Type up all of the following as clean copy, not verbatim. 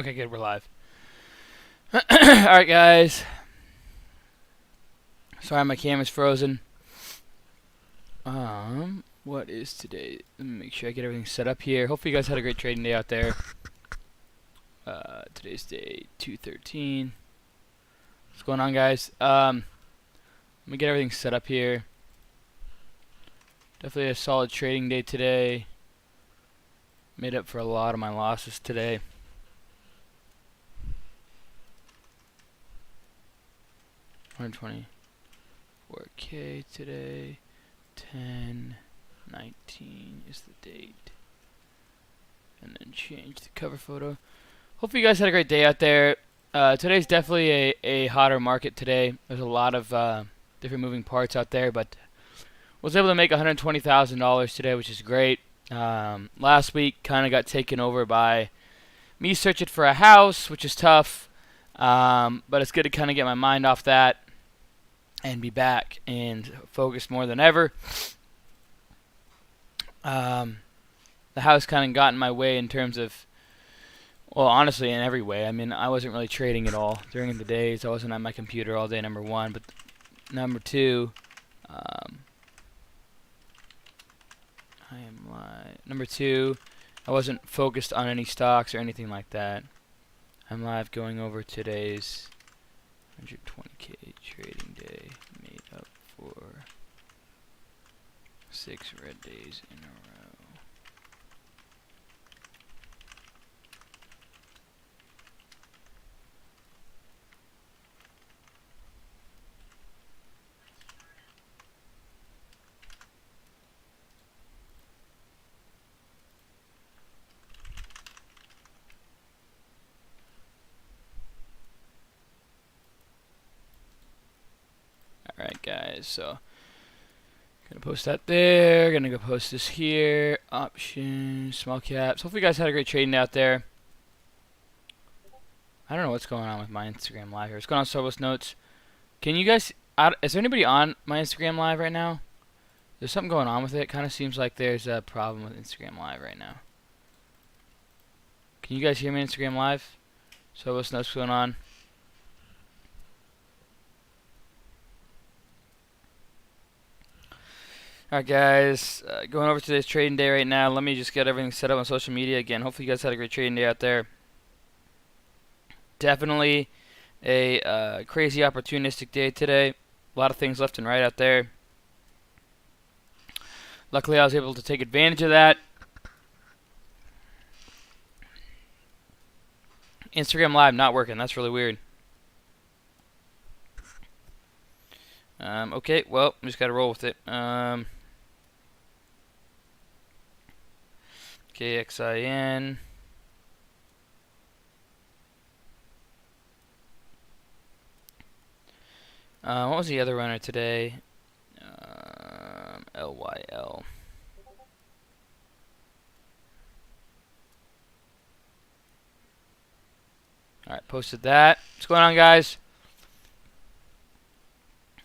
Okay, good. We're live. Alright, guys. Sorry, my camera's frozen. What is today? Let me make sure I get everything set up here. Hopefully you guys had a great trading day out there. Today's day 2/13. What's going on, guys? Let me get everything set up here. Definitely a solid trading day today. Made up for a lot of my losses today. $124K today. 10/19 is the date. And then change the cover photo. Hopefully you guys had a great day out there. Today's definitely a hotter market today. There's a lot of different moving parts out there, but was able to make $120,000 today, which is great. Last week kind of got taken over by me searching for a house, which is tough. But it's good to kind of get my mind off that and be back and focused more than ever. The house kind of got in my way in terms of, well, honestly, in every way. I mean, I wasn't really trading at all during the days. I wasn't on my computer all day, number one. But number two, Number two, I wasn't focused on any stocks or anything like that. I'm live going over today's 120K trading day, made up for 6 red days in a row. Alright, guys, so gonna post that there, gonna go post this here, options, small caps. Hopefully you guys had a great trading out there. I don't know what's going on with my Instagram live here. What's going on, Starbucks Notes? Can you guys, is there anybody on my Instagram live right now? There's something going on with it. Kind of seems like there's a problem with Instagram live right now. Can you guys hear me on Instagram live? Starbucks Notes, what's going on? Alright, guys, going over today's trading day right now. Let me just get everything set up on social media again. Hopefully you guys had a great trading day out there. Definitely a crazy opportunistic day today. A lot of things left and right out there. Luckily I was able to take advantage of that. Instagram Live not working. That's really weird. Okay, well, we just got to roll with it. KXIN. What was the other runner today? LYL. Alright, posted that. What's going on, guys?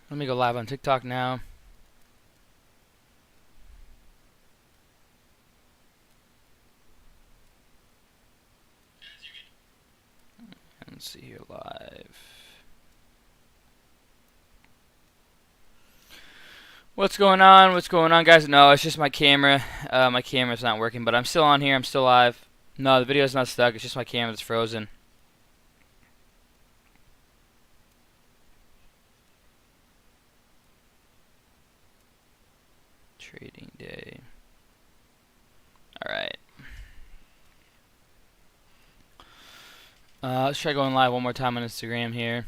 Let me go live on TikTok now. Let's see here live. What's going on? What's going on, guys? No, it's just my camera. My camera's not working, but I'm still on here. I'm still live. No, the video's not stuck. It's just my camera that's frozen. Trading day. Alright. Let's try going live one more time on Instagram here.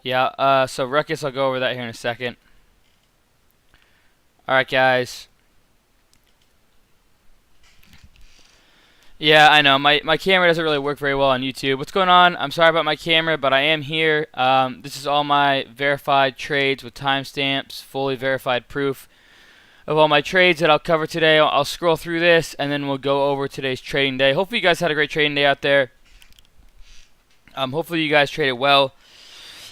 Yeah, so Ruckus, I'll go over that here in a second. Alright, guys. Yeah, I know. My camera doesn't really work very well on YouTube. What's going on? I'm sorry about my camera, but I am here. This is all my verified trades with timestamps, fully verified proof of all my trades that I'll cover today. I'll scroll through this, and then we'll go over today's trading day. Hopefully you guys had a great trading day out there. Hopefully you guys traded well.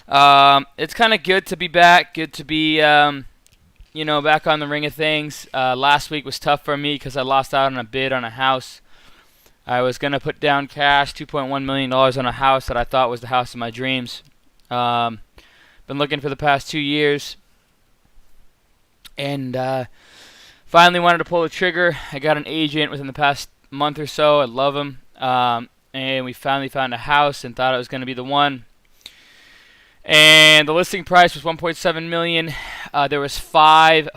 It's kind of good to be back. Good to be you know, back on the ring of things. Last week was tough for me because I lost out on a bid on a house. I was going to put down cash, $2.1 million on a house that I thought was the house of my dreams. Been looking for the past 2 years. And finally wanted to pull the trigger. I got an agent within the past month or so. I love him. And we finally found a house and thought it was going to be the one. And the listing price was $1.7 million. There was five,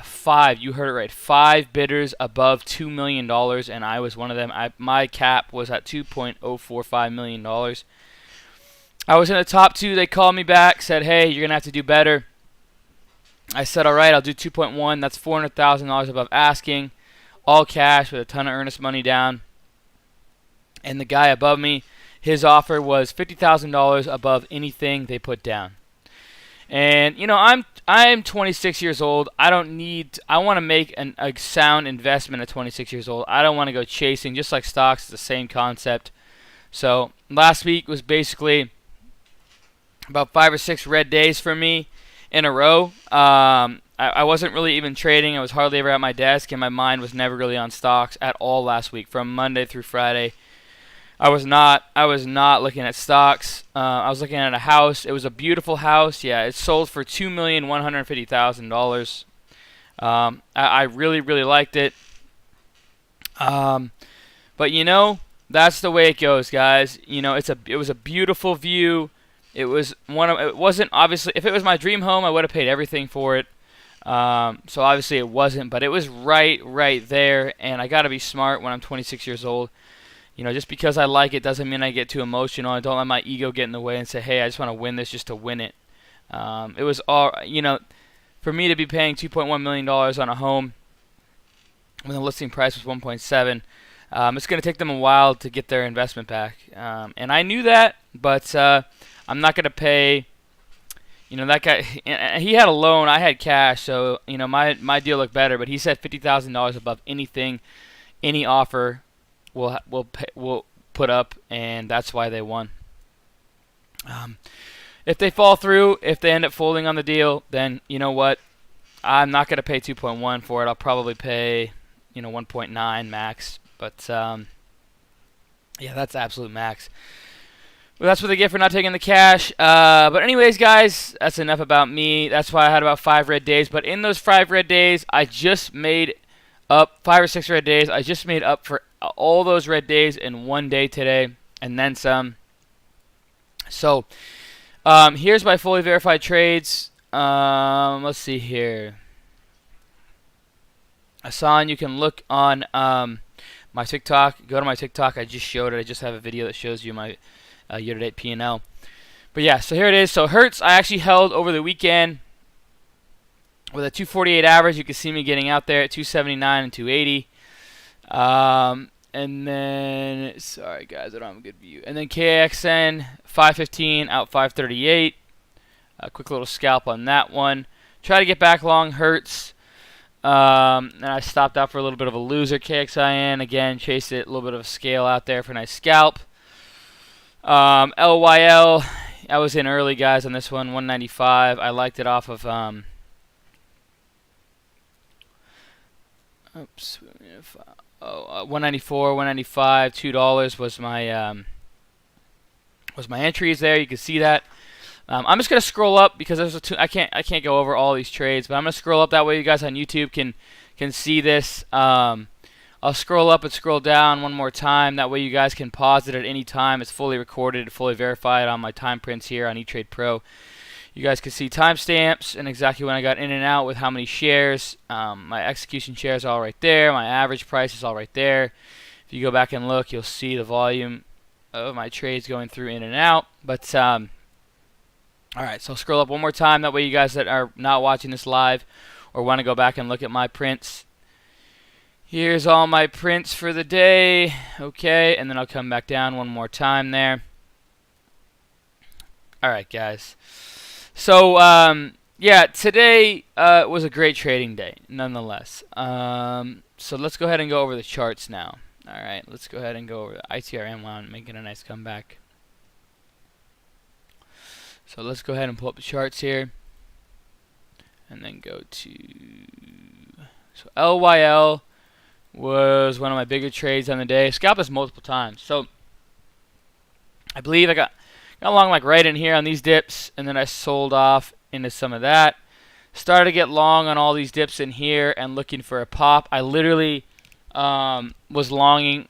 you heard it right, 5 bidders above $2 million, and I was one of them. My cap was at $2.045 million. I was in the top 2. They called me back, said, hey, you're going to have to do better. I said, all right, I'll do 2.1. That's $400,000 above asking, all cash with a ton of earnest money down. And the guy above me, his offer was $50,000 above anything they put down. And you know, I'm 26 years old. I want to make a sound investment at 26 years old. I don't want to go chasing, just like stocks. It's the same concept. So last week was basically about 5 or 6 red days for me in a row. I wasn't really even trading. I was hardly ever at my desk, and my mind was never really on stocks at all last week, from Monday through Friday. I was not looking at stocks. I was looking at a house. It was a beautiful house. Yeah, it sold for $2,150,000. I really, really liked it. But you know, that's the way it goes, guys. You know, it was a beautiful view. It wasn't obviously, if it was my dream home, I would have paid everything for it. So obviously it wasn't, but it was right there. And I got to be smart when I'm 26 years old. You know, just because I like it doesn't mean I get too emotional. I don't let my ego get in the way and say, hey, I just want to win this just to win it. It was all, you know, for me to be paying $2.1 million on a home when the listing price was 1.7, it's going to take them a while to get their investment back. And I knew that, but I'm not going to pay, you know, that guy, he had a loan, I had cash, so, you know, my deal looked better, but he said $50,000 above anything, any offer will put up, and that's why they won. If they fall through, if they end up folding on the deal, then you know what? I'm not going to pay 2.1 for it. I'll probably pay, you know, 1.9 max. But yeah, that's absolute max. Well, that's what they get for not taking the cash. But anyways, guys, that's enough about me. That's why I had about 5 red days. But in those 5 red days, I just made up 5 or 6 red days. I just made up for all those red days in one day today, and then some. So here's my fully verified trades. Let's see here. Hassan, you can look on my TikTok. Go to my TikTok. I just showed it. I just have a video that shows you my year-to-date P&L. But yeah, so here it is. So Hertz, I actually held over the weekend with a 248 average. You can see me getting out there at 279 and 280. And then, sorry guys, I don't have a good view. And then KXN 515 out 538. A quick little scalp on that one. Try to get back long Hertz. And I stopped out for a little bit of a loser. KXIN again, chased it, a little bit of a scale out there for a nice scalp. LYL, I was in early, guys, on this one, 195. I liked it off of 194, 195, $2 was my entries there. You can see that. I'm just gonna scroll up because there's I can't go over all these trades, but I'm gonna scroll up that way you guys on YouTube can see this. I'll scroll up and scroll down one more time. That way you guys can pause it at any time. It's fully recorded, fully verified on my time prints here on eTrade Pro. You guys can see timestamps and exactly when I got in and out with how many shares. My execution shares are all right there. My average price is all right there. If you go back and look, you'll see the volume of my trades going through in and out. But all right, so I'll scroll up one more time. That way you guys that are not watching this live or want to go back and look at my prints. Here's all my prints for the day. Okay, and then I'll come back down one more time there. All right, guys. So, yeah, today was a great trading day, nonetheless. So let's go ahead and go over the charts now. All right, let's go ahead and go over the ITRM one, making a nice comeback. So let's go ahead and pull up the charts here. and then go to, so LYL was one of my bigger trades on the day. Scalped this multiple times. So I believe I got along like right in here on these dips, and then I sold off into some of that. Started to get long on all these dips in here and looking for a pop. I literally was longing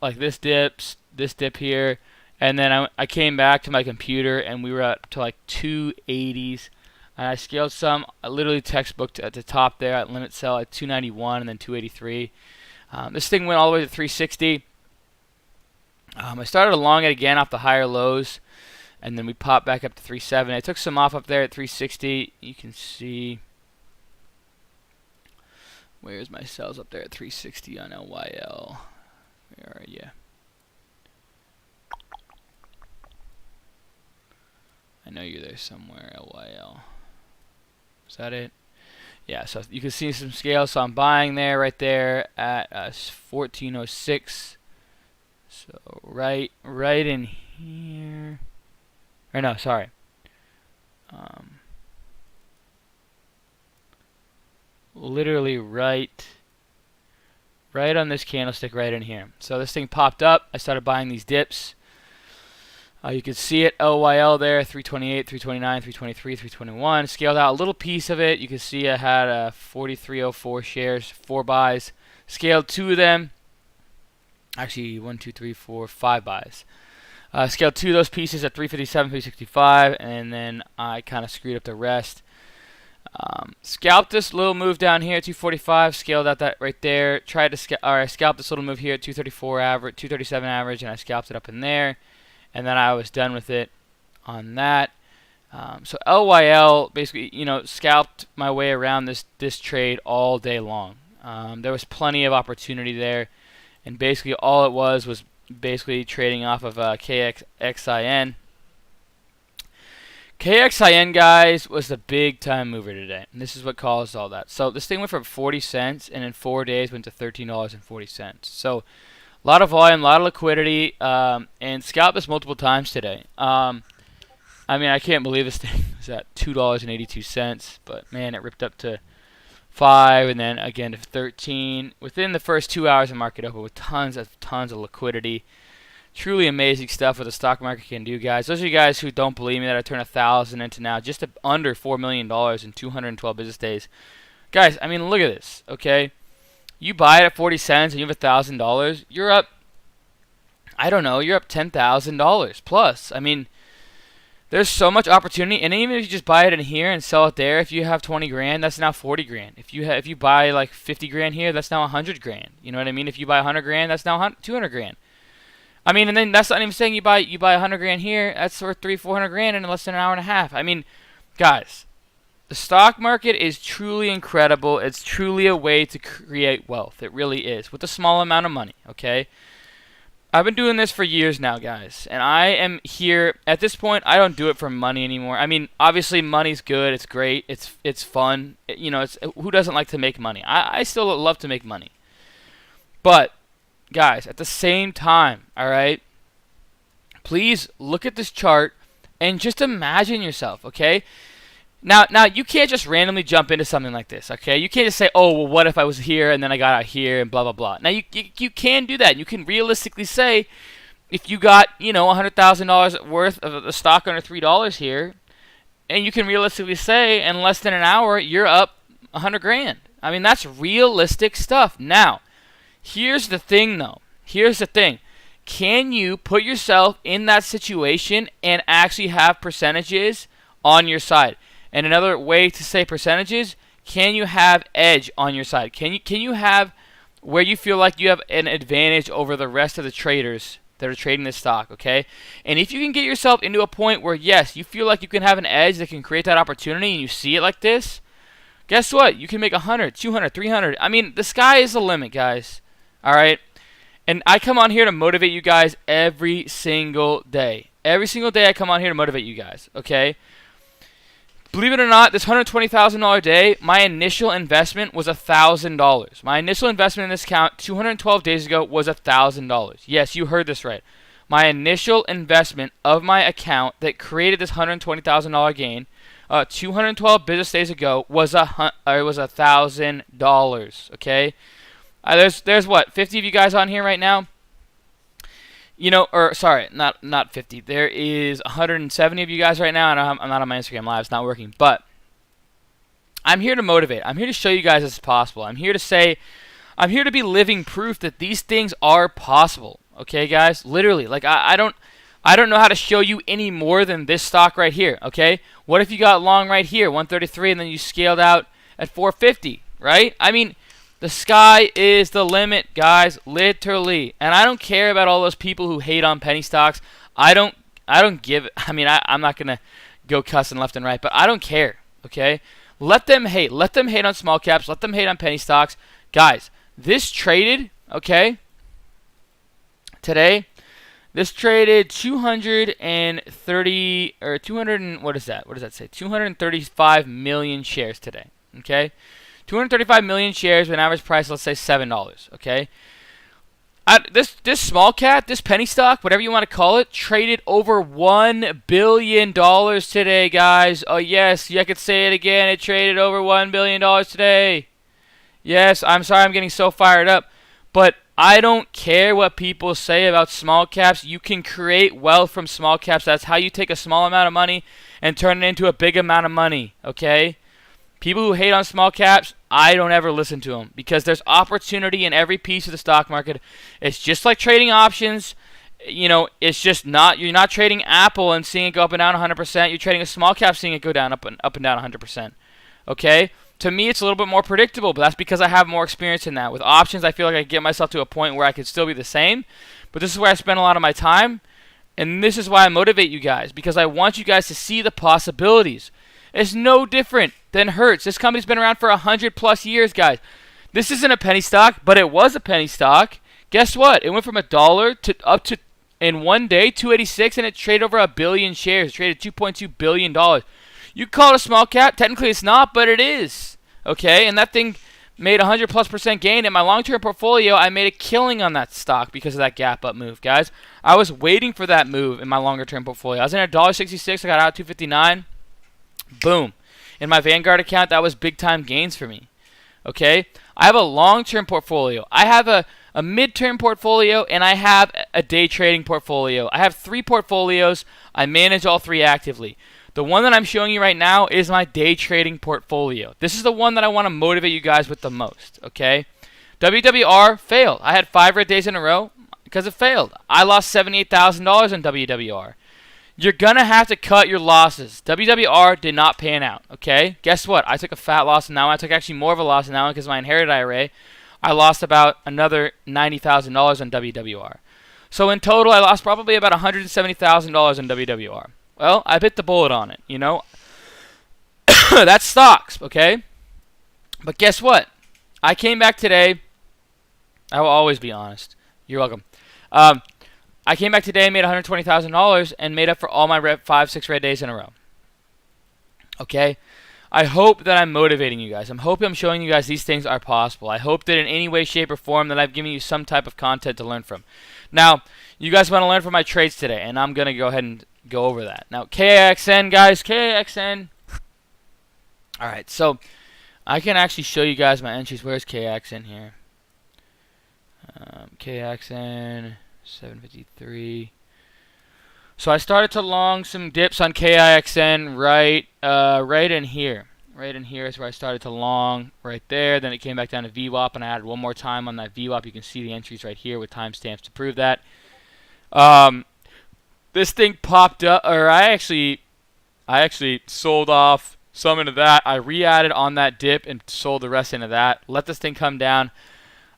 like this dip here, and then I came back to my computer and we were up to like 280s, and I scaled some. I literally textbooked at the top there at limit sell at 291 and then 283. This thing went all the way to 360. I started along it again off the higher lows, and then we popped back up to 370. I took some off up there at 360. You can see, where's my sells up there at 360 on LYL? Where are you? I know you're there somewhere, LYL. Is that it? Yeah, so you can see some scales. So I'm buying there, right there at 1406. So right in here. Or no, sorry. Literally right on this candlestick right in here. So this thing popped up. I started buying these dips. You can see it, LYL there, 328, 329, 323, 321. Scaled out a little piece of it. You can see I had 4304 shares, 4 buys. Scaled 2 of them. Actually, 1, 2, 3, 4, 5 buys. Scaled 2 of those pieces at 357, 365, and then I kind of screwed up the rest. Scalped this little move down here at 245, scaled out that right there. I scalped this little move here at 234 average, 237 average, and I scalped it up in there. And then I was done with it on that. So LYL basically, scalped my way around this trade all day long. There was plenty of opportunity there, and basically all it was basically trading off of KXIN. KXIN, guys, was the big time mover today, and this is what caused all that. So this thing went from 40 cents, and in 4 days went to $13.40. So a lot of volume, a lot of liquidity, and scalped this multiple times today. I mean, I can't believe this thing was at $2.82, but man, it ripped up to 5, and then again to 13 within the first 2 hours of market open with tons of liquidity. Truly amazing stuff what the stock market can do, guys. Those of you guys who don't believe me that I turned 1,000 into now just under $4 million in 212 business days, guys. I mean, look at this, okay? You buy it at 40 cents and you have $1,000, you're up, I don't know, you're up $10,000 plus. I mean, there's so much opportunity, and even if you just buy it in here and sell it there, if you have 20 grand, that's now 40 grand. If you buy like 50 grand here, that's now 100 grand. You know what I mean? If you buy 100 grand, that's now 200 grand. I mean, and then that's not even saying you buy 100 grand here, that's worth 300-400 grand in less than an hour and a half. I mean, guys, the stock market is truly incredible. It's truly a way to create wealth. It really is, with a small amount of money, okay? I've been doing this for years now, guys, and I am here. At this point, I don't do it for money anymore. I mean, obviously, money's good. It's great. It's fun. Who doesn't like to make money? I still love to make money. But, guys, at the same time, all right, please look at this chart and just imagine yourself, okay? Now you can't just randomly jump into something like this, okay? You can't just say, oh, well, what if I was here and then I got out here and blah, blah, blah. Now, you can do that. You can realistically say, if you got, $100,000 worth of the stock under $3 here, and you can realistically say in less than an hour, you're up 100 grand. I mean, that's realistic stuff. Now, here's the thing, though. Here's the thing. Can you put yourself in that situation and actually have percentages on your side? And another way to say percentages, can you have edge on your side? Can you have where you feel like you have an advantage over the rest of the traders that are trading this stock, okay? And if you can get yourself into a point where, yes, you feel like you can have an edge that can create that opportunity and you see it like this, guess what? You can make 100, 200, 300. I mean, the sky is the limit, guys, all right? And I come on here to motivate you guys every single day. Every single day I come on here to motivate you guys, okay? Believe it or not, this $120,000 day, my initial investment was $1,000. My initial investment in this account 212 days ago was $1,000. Yes, you heard this right. My initial investment of my account that created this $120,000 gain, 212 business days ago was $1,000. Okay, there's what, 50 of you guys on here right now. You know, or sorry, not 50. There is 170 of you guys right now, and I'm not on my Instagram Live. It's not working, but I'm here to motivate. I'm here to show you guys it's possible. I'm here to be living proof that these things are possible. Okay, guys? Literally, like I don't know how to show you any more than this stock right here. Okay? What if you got long right here, 133, and then you scaled out at 450, right? I mean, the sky is the limit, guys, literally. And I don't care about all those people who hate on penny stocks. I don't give, I mean, I'm not going to go cussing left and right, but I don't care, okay? Let them hate. Let them hate on small caps. Let them hate on penny stocks. Guys, this traded, okay, today, this traded 230, or 200, what is that? What does that say? 235 million shares today, okay? 235 million shares with an average price, let's say $7, okay? This small cap, this penny stock, whatever you want to call it, traded over $1 billion today, guys. Oh, yes, I could say it again. It traded over $1 billion today. Yes, I'm sorry I'm getting so fired up, but I don't care what people say about small caps. You can create wealth from small caps. That's how you take a small amount of money and turn it into a big amount of money, okay? People who hate on small caps, I don't ever listen to them because there's opportunity in every piece of the stock market. It's just like trading options. You know, it's just not, you're not trading Apple and seeing it go up and down 100%. You're trading a small cap seeing it go down up and down 100%. Okay? To me, it's a little bit more predictable, but that's because I have more experience in that. With options, I feel like I get myself to a point where I could still be the same, but this is where I spend a lot of my time, and this is why I motivate you guys, because I want you guys to see the possibilities. It's no different than Hertz. This company's been around for 100+ years, guys. This isn't a penny stock, but it was a penny stock. Guess what? It went from $1 to up to, in one day, 286, and it traded over 1 billion shares. It traded $2.2 billion. You call it a small cap? Technically it's not, but it is. Okay? And that thing made 100+% gain. In my long-term portfolio, I made a killing on that stock because of that gap up move, guys. I was waiting for that move in my longer-term portfolio. I was in $1.66. I got out at $2.59. Boom. In my Vanguard account, that was big-time gains for me. Okay? I have a long-term portfolio. I have a mid-term portfolio, and I have a day trading portfolio. I have 3 portfolios. I manage all 3 actively. The one that I'm showing you right now is my day trading portfolio. This is the one that I want to motivate you guys with the most. Okay? WWR failed. I had 5 red days in a row because it failed. I lost $78,000 in WWR. You're going to have to cut your losses. WWR did not pan out, okay? Guess what? I took a fat loss in that one. I took actually more of a loss in that one because my inherited IRA. I lost about another $90,000 on WWR. So in total, I lost probably about $170,000 in WWR. Well, I bit the bullet on it, you know? That's stocks, okay? But guess what? I came back today. I will always be honest. You're welcome. I came back today and made $120,000 and made up for all my 5-6 red days in a row. Okay? I hope that I'm motivating you guys. I'm hoping I'm showing you guys these things are possible. I hope that in any way, shape, or form that I've given you some type of content to learn from. Now, you guys want to learn from my trades today, and I'm going to go ahead and go over that. Now, KAXN, guys, KAXN. Alright, so I can actually show you guys my entries. Where's KAXN here? KAXN 753. So I started to long some dips on KIXN right in here. Right in here is where I started to long right there. Then it came back down to VWAP, and I added one more time on that VWAP. You can see the entries right here with timestamps to prove that. This thing popped up, or I actually sold off some into that. I re-added on that dip and sold the rest into that. Let this thing come down.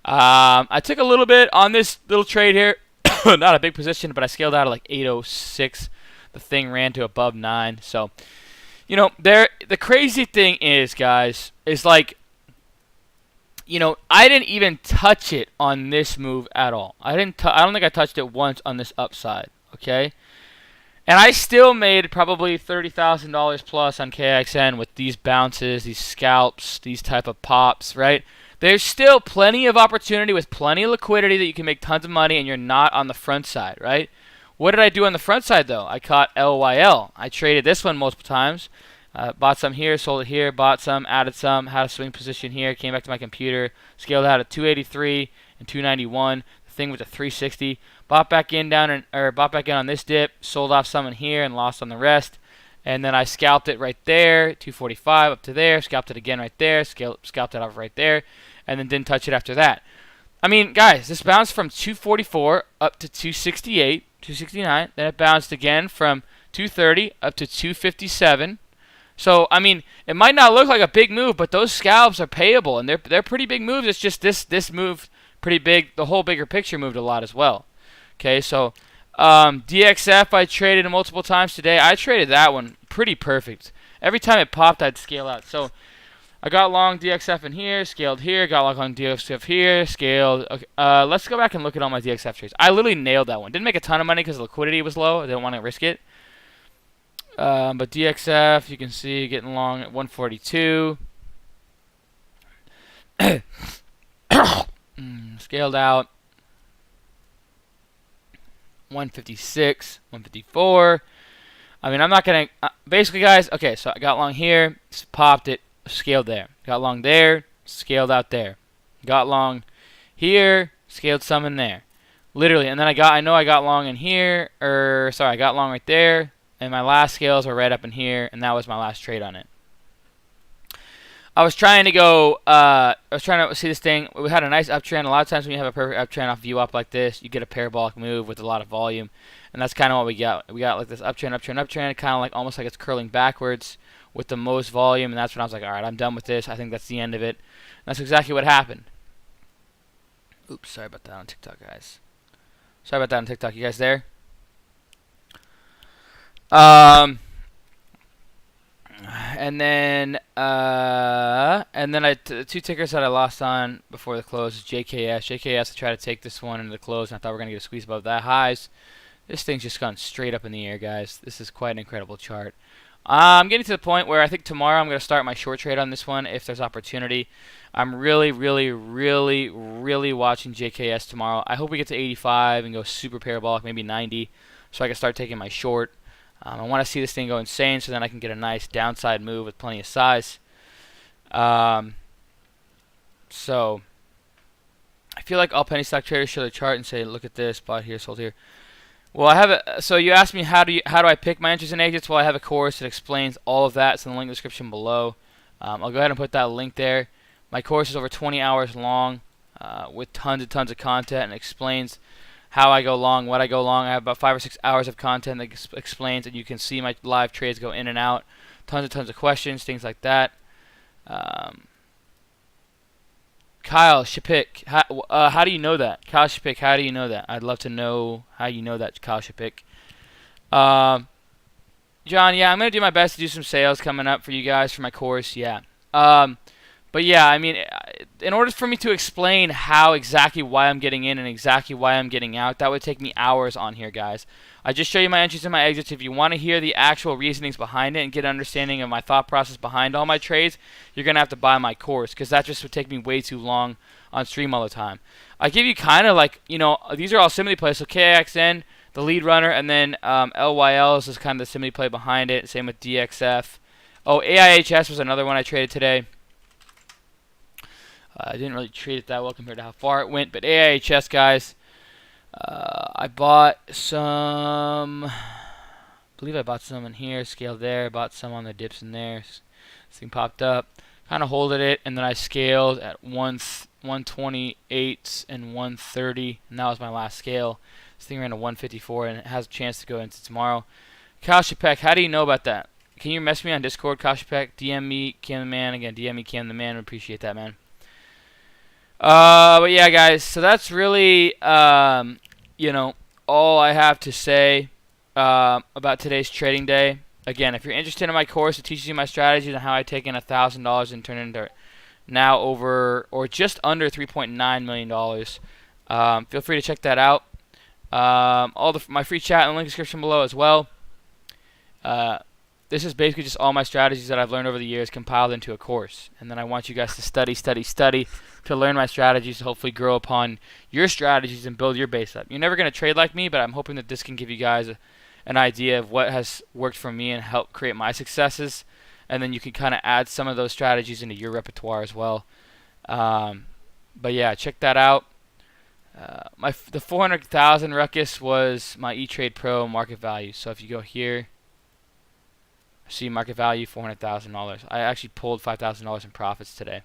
I took a little bit on this little trade here. Not a big position, but I scaled out at like 806. The thing ran to above 9. So, you know, the crazy thing is, guys, is like, you know, I didn't even touch it on this move at all. I don't think I touched it once on this upside. Okay, and I still made probably $30,000 plus on KXN with these bounces, these scalps, these type of pops, right? There's still plenty of opportunity with plenty of liquidity that you can make tons of money and you're not on the front side, right? What did I do on the front side, though? I caught LYL. I traded this one multiple times. Bought some here, sold it here, bought some, added some, had a swing position here, came back to my computer, scaled out at 283 and 291. The thing with the 360. Bought back in bought back in on this dip, sold off some in here and lost on the rest. And then I scalped it right there, 245 up to there, scalped it again right there, scalped it off right there, and then didn't touch it after that. I mean, guys, this bounced from 244 up to 268, 269. Then it bounced again from 230 up to 257. So, I mean, it might not look like a big move, but those scalps are payable, and they're pretty big moves. It's just this moved pretty big. The whole bigger picture moved a lot as well. Okay, so DXF I traded multiple times today. I traded that one pretty perfect. Every time it popped, I'd scale out. So I got long DXF in here, scaled here, got long DXF here, scaled. Okay, let's go back and look at all my DXF trades. I literally nailed that one. Didn't make a ton of money because the liquidity was low. I didn't want to risk it. But DXF, you can see getting long at 142. Scaled out 156, 154. I mean, I'm not going to... basically, guys, okay, so I got long here, popped it, scaled there. Got long there, scaled out there. Got long here, scaled some in there. Literally, and then I know I got long in here, I got long right there. And my last scales were right up in here, and that was my last trade on it. I was trying to go, I was trying to see this thing. We had a nice uptrend. A lot of times when you have a perfect uptrend off view up like this, you get a parabolic move with a lot of volume. And that's kind of what we got. We got like this uptrend, kind of like almost like it's curling backwards with the most volume. And that's when I was like, all right, I'm done with this. I think that's the end of it. And that's exactly what happened. Oops, sorry about that on TikTok, guys. Sorry about that on TikTok. You guys there? And then the two tickers that I lost on before the close is JKS. JKS, I tried to take this one into the close, and I thought we were going to get a squeeze above that highs. This thing's just gone straight up in the air, guys. This is quite an incredible chart. I'm getting to the point where I think tomorrow I'm going to start my short trade on this one if there's opportunity. I'm really watching JKS tomorrow. I hope we get to 85 and go super parabolic, maybe 90, so I can start taking my short. I want to see this thing go insane so then I can get a nice downside move with plenty of size. So I feel like all penny stock traders show the chart and say, look at this, bought here, sold here. Well, I have a, so you asked me how do I pick my entries and exits? Well, I have a course that explains all of that. It's in the link in the description below. I'll go ahead and put that link there. My course is over 20 hours long with tons of content and explains how I go long, what I go long. I have about 5 or 6 hours of content that explains, and you can see my live trades go in and out. Tons of questions, things like that. Kyle Shapik, how do you know that? Kyle Shapik, how do you know that? I'd love to know how you know that, Kyle Shapik. John, yeah, I'm going to do my best to do some sales coming up for you guys for my course, yeah. But yeah, I mean, in order for me to explain how exactly why I'm getting in and exactly why I'm getting out, that would take me hours on here, guys. I just show you my entries and my exits. If you want to hear the actual reasonings behind it and get an understanding of my thought process behind all my trades, you're going to have to buy my course because that just would take me way too long on stream all the time. I give you kind of like, you know, these are all simile plays. So KXN, the lead runner, and then LYL is just kind of the simile play behind it. Same with DXF. Oh, AIHS was another one I traded today. I didn't really trade it that well compared to how far it went, but AIHS, guys, I bought some, I believe I bought some in here, scaled there, bought some on the dips in there. This thing popped up, kind of holded it, and then I scaled at 128 and 130, and that was my last scale. This thing ran to 154, and it has a chance to go into tomorrow. Kyle Shapek, how do you know about that? Can you message me on Discord, Kyle Shapek? DM me, Cam the Man. Again, DM me, Cam the Man. I appreciate that, man. But yeah, guys, so that's really, you know, all I have to say about today's trading day. Again, if you're interested in my course, it teaches you my strategies on how I take in $1,000 and turn it into now over or just under $3.9 million. Feel free to check that out. My free chat in the link description below as well. This is basically just all my strategies that I've learned over the years compiled into a course. And then I want you guys to study to learn my strategies to hopefully grow upon your strategies and build your base up. You're never going to trade like me, but I'm hoping that this can give you guys an idea of what has worked for me and help create my successes. and then you can kind of add some of those strategies into your repertoire as well. But yeah, check that out. The 400,000 ruckus was my E-Trade Pro market value. So if you go here, see market value $400,000. I actually pulled $5,000 in profits today.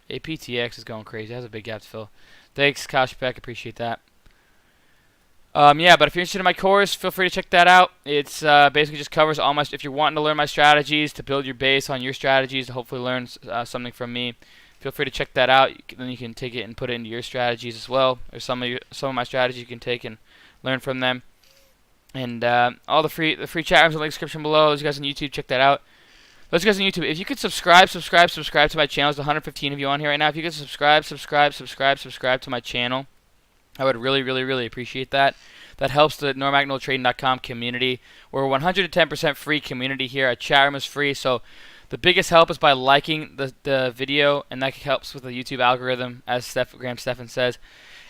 APTX is going crazy. It has a big gap to fill. Thanks, Kashpek. Appreciate that. Yeah, but if you're interested in my course, feel free to check that out. It's basically just covers all my. If you're wanting to learn my strategies, to build your base on your strategies, to hopefully learn something from me, feel free to check that out. Then you can take it and put it into your strategies as well, or some of my strategies you can take and learn from them. And all the free chat rooms in the link description below. Those guys on YouTube, check that out. Those guys on YouTube, if you could subscribe to my channel. There's 115 of you on here right now. If you could subscribe to my channel, I would really appreciate that. That helps the NormackNoTrading.com community. We're a 110% free community here. Our chat room is free, so the biggest help is by liking the video, and that helps with the YouTube algorithm, as Graham Stephan says.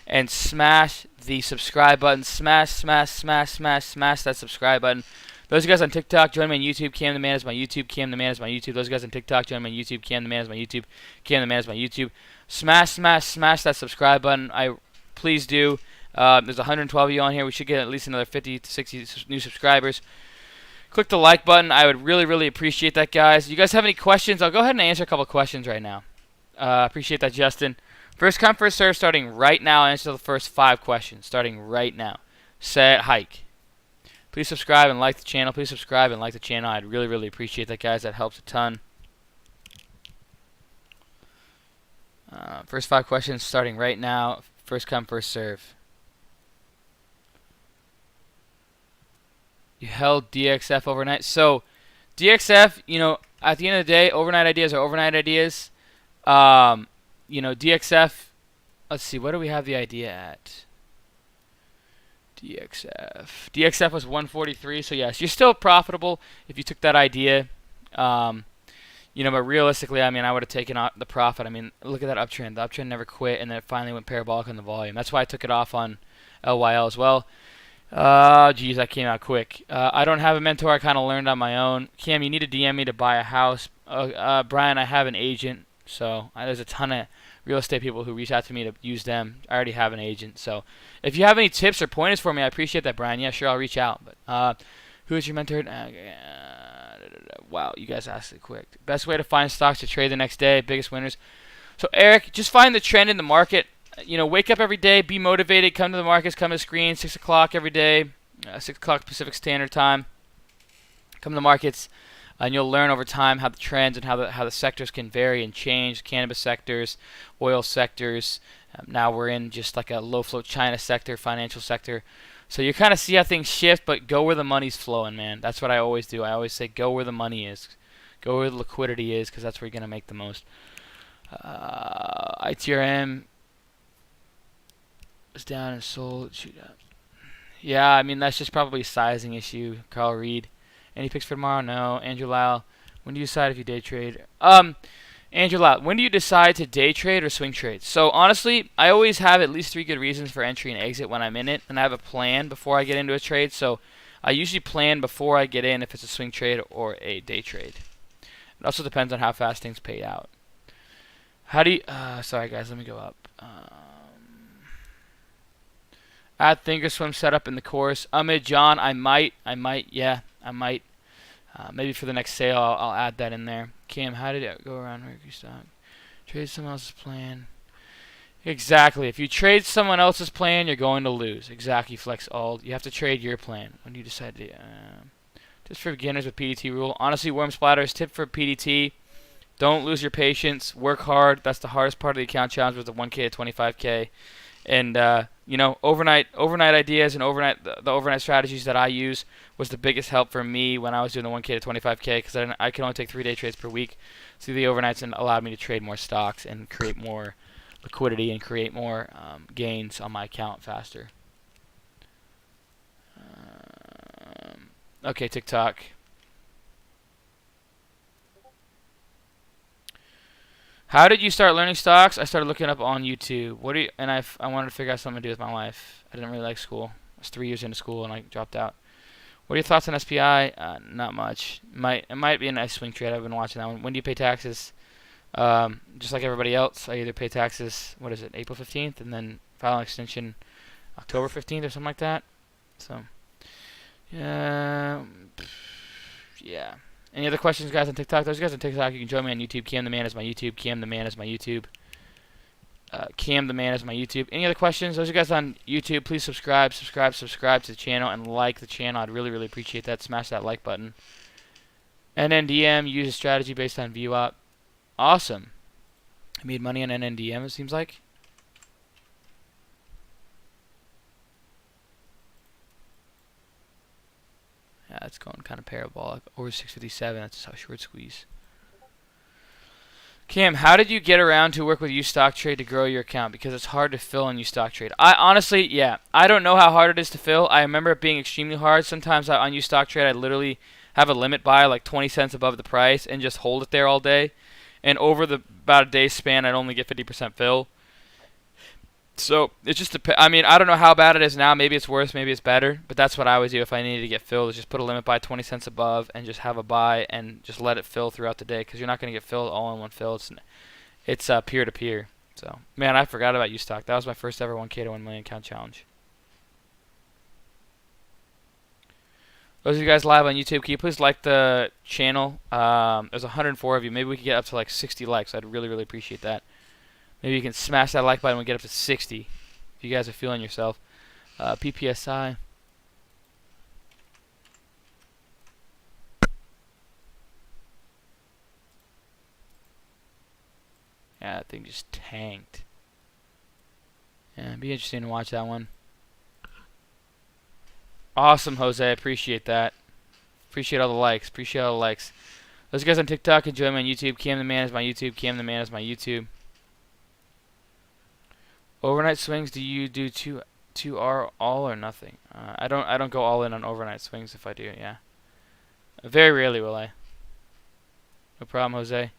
And smash the subscribe button. Smash that subscribe button. Those guys on TikTok, join me on YouTube. Cam the Man is my YouTube. Cam the Man is my YouTube. Those guys on TikTok, join me on YouTube. Cam the Man is my YouTube. Cam the Man is my YouTube. Smash that subscribe button. Please do. There's 112 of you on here. We should get at least another 50 to 60 new subscribers. Click the like button. I would really appreciate that, guys. You guys have any questions? I'll go ahead and answer a couple questions right now. Appreciate that, Justin. First come, first serve, starting right now. Answer the first 5 questions, starting right now. Set, hike. Please subscribe and like the channel. Please subscribe and like the channel. I'd really appreciate that, guys. That helps a ton. First 5 questions, starting right now. First come, first serve. You held DXF overnight. So, DXF, at the end of the day, overnight ideas are overnight ideas. DXF, let's see, what do we have the idea at? DXF was 143, so yes, you're still profitable if you took that idea. But realistically, I would have taken out the profit. Look at that uptrend. The uptrend never quit, and then it finally went parabolic on the volume. That's why I took it off on LYL as well. Geez, that came out quick. I don't have a mentor. I kind of learned on my own. Cam, you need to DM me to buy a house. Brian, I have an agent, so there's a ton of real estate people who reach out to me to use them. I already have an agent, so if you have any tips or pointers for me, I appreciate that, Brian. Yeah, sure, I'll reach out. But who is your mentor? Wow, you guys asked it quick. Best way to find stocks to trade the next day, biggest winners. So Eric, just find the trend in the market. Wake up every day, be motivated, come to the markets, come to the screen, 6 o'clock every day, 6 o'clock Pacific Standard Time. Come to the markets, and you'll learn over time how the trends and how the sectors can vary and change. Cannabis sectors, oil sectors. Now we're in just like a low float China sector, financial sector. So you kind of see how things shift, but go where the money's flowing, man. That's what I always do. I always say go where the money is. Go where the liquidity is, because that's where you're going to make the most. ITRM was down and sold. Shoot up. Yeah, that's just probably a sizing issue. Carl Reed. Any picks for tomorrow? No. Andrew Lau. When do you decide if you day trade? Andrew Lau, when do you decide to day trade or swing trade? So honestly, I always have at least 3 good reasons for entry and exit when I'm in it, and I have a plan before I get into a trade. So I usually plan before I get in if it's a swing trade or a day trade. It also depends on how fast things pay out. How do you? Sorry guys, let me go up. Add Thinkorswim setup in the course. John, I might. Yeah, I might. Maybe for the next sale, I'll add that in there. Cam, how did it go around Mercury stock? Trade someone else's plan. Exactly. If you trade someone else's plan, you're going to lose. Exactly, Flex Alt. You have to trade your plan. When do you decide to... just for beginners with PDT rule. Honestly, Worm Splatter's tip for PDT. Don't lose your patience. Work hard. That's the hardest part of the account challenge with the 1K to 25K. And, overnight ideas and the overnight strategies that I use was the biggest help for me when I was doing the 1K to 25K, because I can only take 3-day trades per week. So the overnights allowed me to trade more stocks and create more liquidity and create more gains on my account faster. Okay, TikTok. How did you start learning stocks? I started looking up on YouTube. I wanted to figure out something to do with my life. I didn't really like school. I was 3 years into school and I dropped out. What are your thoughts on SPI? Not much. It might be a nice swing trade. I've been watching that one. When do you pay taxes? Just like everybody else, I either pay taxes, what is it, April 15th, and then file an extension October 15th or something like that. So, yeah. Any other questions, guys, on TikTok? Those guys on TikTok, you can join me on YouTube. Cam the Man is my YouTube. Cam the Man is my YouTube. Cam the Man is my YouTube. Any other questions? Those of you guys on YouTube, please subscribe to the channel, and like the channel. I'd really, really appreciate that. Smash that like button. NNDM, use a strategy based on VWAP. Awesome. I made money on NNDM, it seems like. Yeah, it's going kind of parabolic. Over 657, that's how short squeeze. Cam, how did you get around to work with UStockTrade to grow your account? Because it's hard to fill on UStockTrade. I honestly, yeah, I don't know how hard it is to fill. I remember it being extremely hard. Sometimes on UStockTrade, I literally have a limit buy like 20 cents above the price and just hold it there all day. And over about a day span, I'd only get 50% fill. So it's just I mean, I don't know how bad it is now. Maybe it's worse, maybe it's better. But that's what I would do if I needed to get filled, is just put a limit buy 20 cents above and just have a buy and just let it fill throughout the day, because you're not going to get filled all in one fill. It's peer-to-peer. So, man, I forgot about UStock. That was my first ever 1K to 1 million account challenge. Those of you guys live on YouTube, can you please like the channel? There's 104 of you. Maybe we could get up to like 60 likes. I'd really, really appreciate that. Maybe you can smash that like button and we get up to 60 if you guys are feeling yourself. PPSI. Yeah, that thing just tanked. Yeah, it'd be interesting to watch that one. Awesome, Jose. I appreciate that. Appreciate all the likes. Appreciate all the likes. Those guys on TikTok, enjoy me on YouTube. Cam the Man is my YouTube. Cam the Man is my YouTube. Overnight swings, do you do 2R all or nothing? I don't go all in on overnight swings. If I do, yeah. Very rarely will I. No problem, Jose.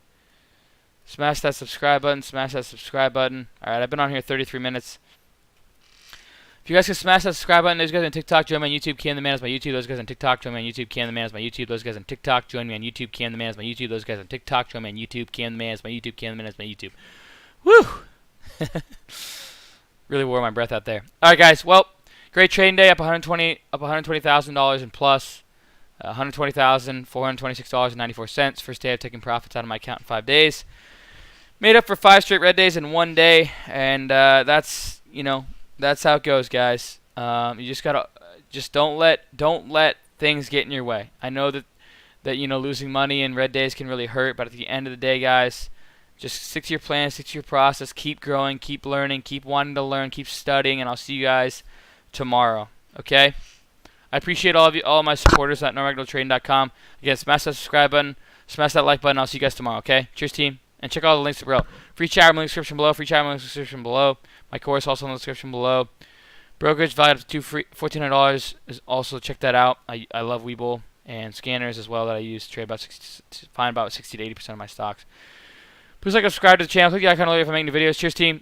Smash that subscribe button. Smash that subscribe button. Alright, I've been on here 33 minutes. If you guys can smash that subscribe button, those guys on TikTok, join me on YouTube. Cam the Man is my YouTube. Those guys on TikTok, join me on YouTube. Cam the Man is my YouTube. Those guys on TikTok, join me on YouTube. Cam the Man is my YouTube. Those guys on TikTok, join me on YouTube. Cam the Man is my YouTube. Cam the Man is my YouTube. Woo! Really wore my breath out there. All right, guys. Well, great trading day. Up $120,000 in plus. $120,426.94. First day of taking profits out of my account in 5 days. Made up for 5 straight red days in 1 day, and that's how it goes, guys. You just gotta don't let things get in your way. I know that losing money in red days can really hurt, but at the end of the day, guys, just stick to your plan, stick to your process, keep growing, keep learning, keep wanting to learn, keep studying, and I'll see you guys tomorrow. Okay? I appreciate all of you, all of my supporters at NoRegularTrading.com. Again, smash that subscribe button, smash that like button. I'll see you guys tomorrow. Okay? Cheers, team, and check all the links below. Free chat room in the description below. Free chat room in the description below. My course also in the description below. Brokerage valued up to $1,400 is also, check that out. I love Webull and scanners as well that I use to trade find about 60 to 80% of my stocks. Please like and subscribe to the channel. Click the icon below if I'm making new videos. Cheers, team.